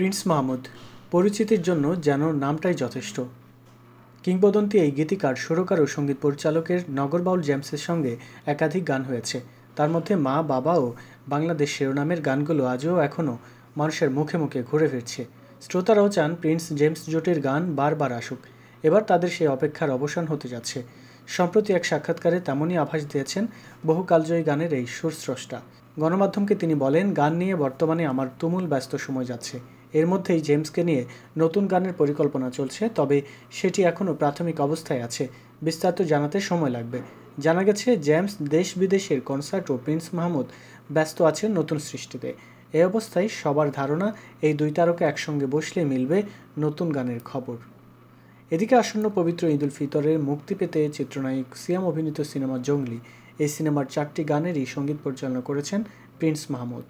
Prince Mahmud পরিচিতির জন্য যেন নামটাই যথেষ্ট। কিংবদন্তি এই গীতিকার, সুরকার ও সঙ্গীত পরিচালকের নগরবাউল জেমসের সঙ্গে একাধিক গান হয়েছে। তার মধ্যে মা, বাবা ও বাংলাদেশ শিরোনামের গানগুলো আজও এখনও মানুষের মুখে মুখে ঘুরে ফিরছে। শ্রোতারাও চান প্রিন্স জেমস জুটির গান বারবার আসুক। এবার তাদের সেই অপেক্ষার অবসান হতে যাচ্ছে। সম্প্রতি এক সাক্ষাৎকারে তেমনই আভাস দিয়েছেন বহুকালজয়ী গানের এই সুরস্রষ্টা। গণমাধ্যমকে তিনি বলেন, গান নিয়ে বর্তমানে আমার তুমুল ব্যস্ত সময় যাচ্ছে। এর মধ্যেই জেমসকে নিয়ে নতুন গানের পরিকল্পনা চলছে, তবে সেটি এখনও প্রাথমিক অবস্থায় আছে। বিস্তারিত জানাতে সময় লাগবে। জানা গেছে, জেমস দেশ বিদেশের কনসার্ট ও প্রিন্স মাহমুদ ব্যস্ত আছেন নতুন সৃষ্টিতে। এই অবস্থায় সবার ধারণা এই দুই তারকা একসঙ্গে বসলে মিলবে নতুন গানের খবর। এদিকে আসন্ন পবিত্র ঈদ উল ফিতরে মুক্তি পেতে চিত্রনায়ক সিয়াম অভিনীত সিনেমা জঙ্গলি, এই সিনেমার 4টি গানেরই সঙ্গীত পরিচালনা করেছেন প্রিন্স মাহমুদ।